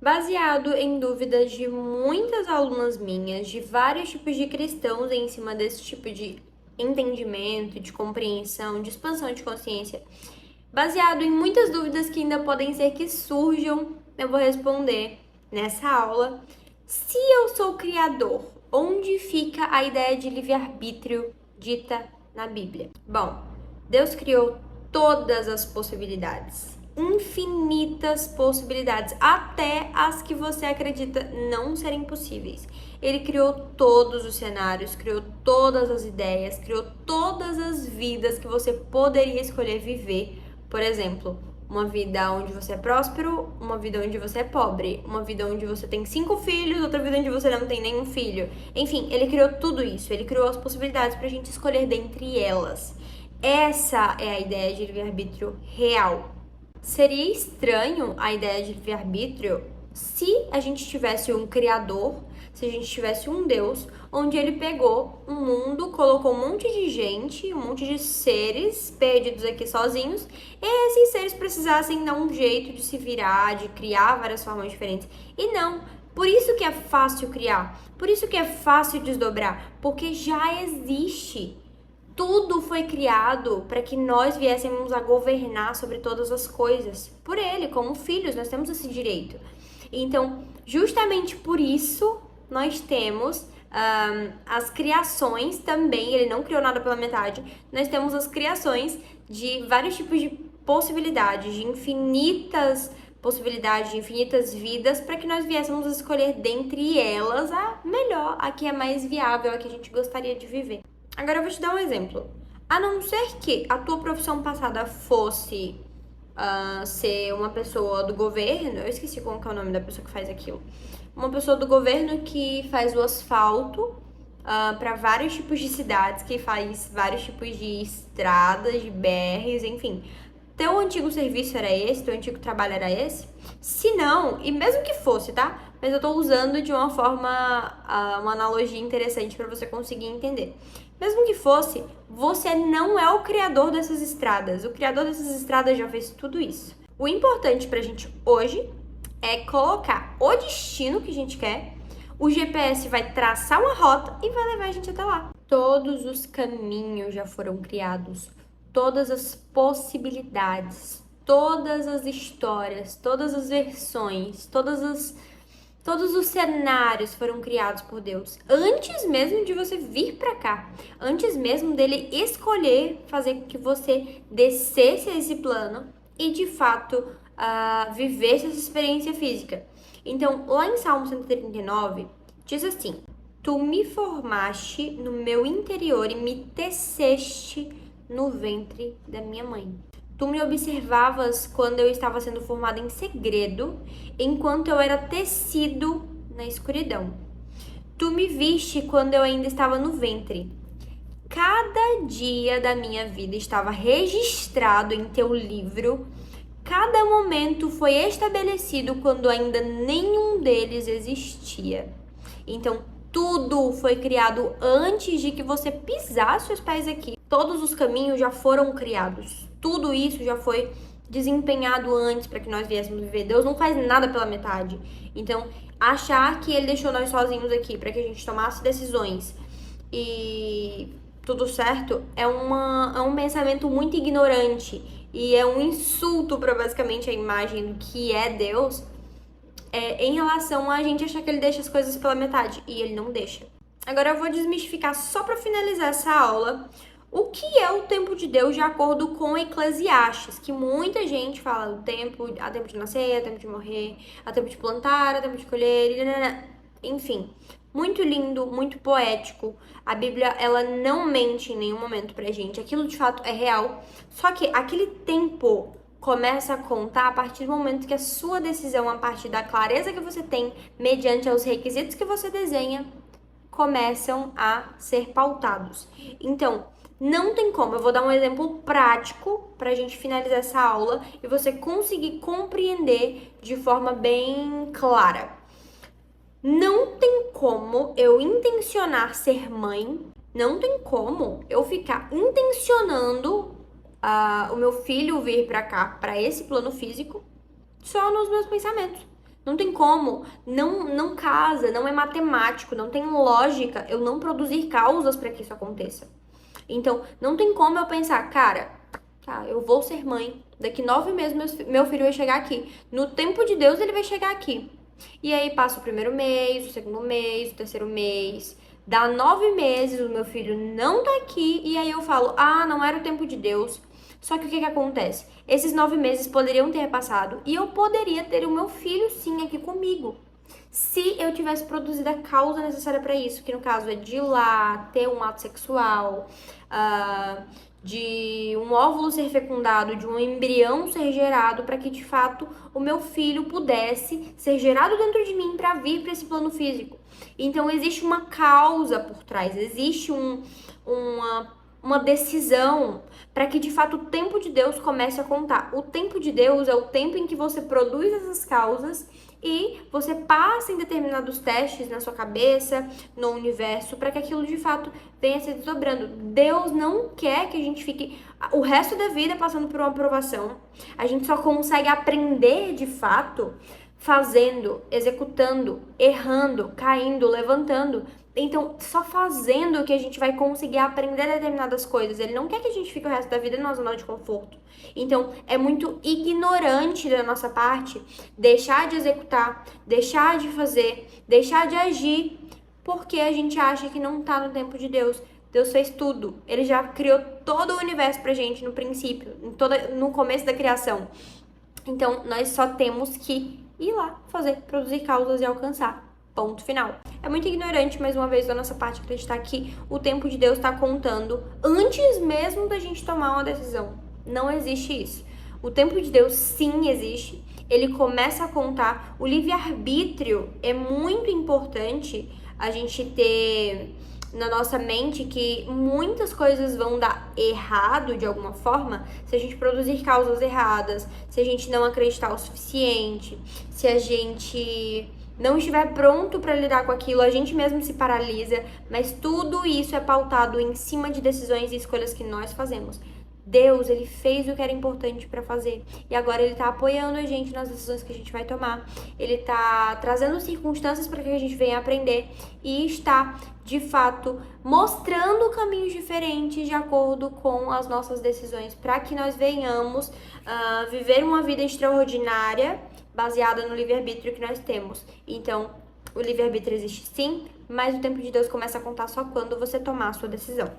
Baseado em dúvidas de muitas alunas minhas, de vários tipos de cristãos em cima desse tipo de entendimento, de compreensão, de expansão de consciência, baseado em muitas dúvidas que ainda podem ser que surjam, eu vou responder nessa aula. Se eu sou criador, onde fica a ideia de livre-arbítrio dita na Bíblia? Bom, Deus criou todas as possibilidades, infinitas possibilidades, até as que você acredita não serem possíveis. Ele criou todos os cenários, criou todas as ideias, criou todas as vidas que você poderia escolher viver. Por exemplo, uma vida onde você é próspero, uma vida onde você é pobre, uma vida onde você tem 5 filhos, outra vida onde você não tem nenhum filho. Enfim, ele criou tudo isso, ele criou as possibilidades pra gente escolher dentre elas. Essa é a ideia de livre-arbítrio real. Seria estranho a ideia de livre-arbítrio se a gente tivesse um criador, se a gente tivesse um Deus, onde ele pegou um mundo, colocou um monte de gente, um monte de seres perdidos aqui sozinhos, e esses seres precisassem dar um jeito de se virar, de criar várias formas diferentes. E não, por isso que é fácil criar, por isso que é fácil desdobrar, porque já existe. Tudo foi criado para que nós viéssemos a governar sobre todas as coisas. Por ele, como filhos, nós temos esse direito. Então, justamente por isso, nós temos as criações também. Ele não criou nada pela metade. Nós temos as criações de vários tipos de possibilidades, de infinitas possibilidades, de infinitas vidas, para que nós viéssemos a escolher dentre elas a melhor, a que é mais viável, a que a gente gostaria de viver. Agora eu vou te dar um exemplo. A não ser que a tua profissão passada fosse ser uma pessoa do governo, eu esqueci qual que é o nome da pessoa que faz aquilo. Uma pessoa do governo que faz o asfalto para vários tipos de cidades, que faz vários tipos de estradas, de BRs, enfim. Teu antigo serviço era esse? Teu antigo trabalho era esse? Se não, e mesmo que fosse, tá? Mas eu tô usando de uma forma, uma analogia interessante para você conseguir entender. Mesmo que fosse, você não é o criador dessas estradas. O criador dessas estradas já fez tudo isso. O importante pra gente hoje é colocar o destino que a gente quer. O GPS vai traçar uma rota e vai levar a gente até lá. Todos os caminhos já foram criados. Todas as possibilidades, todas as histórias, todas as versões, todos os cenários foram criados por Deus. Antes mesmo de você vir pra cá. Antes mesmo dele escolher fazer com que você descesse a esse plano e, de fato, vivesse essa experiência física. Então, lá em Salmo 139, diz assim: Tu me formaste no meu interior e me teceste no ventre da minha mãe. Tu me observavas quando eu estava sendo formada em segredo, enquanto eu era tecido na escuridão. Tu me viste quando eu ainda estava no ventre. Cada dia da minha vida estava registrado em teu livro. Cada momento foi estabelecido quando ainda nenhum deles existia. Então, tudo foi criado antes de que você pisasse os pés aqui. Todos os caminhos já foram criados. Tudo isso já foi desempenhado antes para que nós viéssemos viver. Deus não faz nada pela metade. Então, achar que ele deixou nós sozinhos aqui para que a gente tomasse decisões e tudo certo é um pensamento muito ignorante e é um insulto para basicamente a imagem do que é Deus. Em relação a gente achar que ele deixa as coisas pela metade, e ele não deixa. Agora eu vou desmistificar, só para finalizar essa aula, o que é o tempo de Deus de acordo com Eclesiastes, que muita gente fala do tempo, há tempo de nascer, há tempo de morrer, há tempo de plantar, há tempo de colher, enfim. Muito lindo, muito poético. A Bíblia, ela não mente em nenhum momento pra gente, aquilo de fato é real, só que aquele tempo começa a contar a partir do momento que a sua decisão, a partir da clareza que você tem, mediante os requisitos que você desenha, começam a ser pautados. Então, não tem como. Eu vou dar um exemplo prático pra gente finalizar essa aula e você conseguir compreender de forma bem clara. Não tem como eu intencionar ser mãe, não tem como eu ficar intencionando o meu filho vir pra cá, pra esse plano físico, só nos meus pensamentos. Não tem como, não casa, não é matemático, não tem lógica eu não produzir causas para que isso aconteça. Então, não tem como eu pensar, cara, tá, eu vou ser mãe, daqui 9 meses meu filho vai chegar aqui. No tempo de Deus ele vai chegar aqui. E aí passa o primeiro mês, o segundo mês, o terceiro mês, dá 9 meses, o meu filho não tá aqui, e aí eu falo, ah, não era o tempo de Deus. Só que o que que acontece? Esses 9 meses poderiam ter passado e eu poderia ter o meu filho sim aqui comigo. Se eu tivesse produzido a causa necessária para isso, que no caso é de ir lá, ter um ato sexual, de um óvulo ser fecundado, de um embrião ser gerado, para que de fato o meu filho pudesse ser gerado dentro de mim para vir para esse plano físico. Então existe uma causa por trás, existe uma decisão para que de fato o tempo de Deus comece a contar. O tempo de Deus é o tempo em que você produz essas causas e você passa em determinados testes na sua cabeça, no universo, para que aquilo de fato venha se desdobrando. Deus não quer que a gente fique o resto da vida passando por uma aprovação. A gente só consegue aprender de fato fazendo, executando, errando, caindo, levantando. Então, só fazendo que a gente vai conseguir aprender determinadas coisas. Ele não quer que a gente fique o resto da vida numa zona de conforto. Então, é muito ignorante da nossa parte deixar de executar, deixar de fazer, deixar de agir, porque a gente acha que não tá no tempo de Deus. Deus fez tudo. Ele já criou todo o universo pra gente no princípio, no começo da criação. Então, nós só temos que ir lá fazer, produzir causas e alcançar. Ponto final. É muito ignorante, mais uma vez, da nossa parte, acreditar que o tempo de Deus está contando antes mesmo da gente tomar uma decisão. Não existe isso. O tempo de Deus, sim, existe. Ele começa a contar. O livre-arbítrio é muito importante a gente ter na nossa mente que muitas coisas vão dar errado de alguma forma se a gente produzir causas erradas, se a gente não acreditar o suficiente, se a gente não estiver pronto para lidar com aquilo, a gente mesmo se paralisa, mas tudo isso é pautado em cima de decisões e escolhas que nós fazemos. Deus, ele fez o que era importante para fazer e agora ele tá apoiando a gente nas decisões que a gente vai tomar. Ele tá trazendo circunstâncias para que a gente venha aprender e está, de fato, mostrando caminhos diferentes de acordo com as nossas decisões para que nós venhamos viver uma vida extraordinária baseada no livre-arbítrio que nós temos. Então, o livre-arbítrio existe sim, mas o tempo de Deus começa a contar só quando você tomar a sua decisão.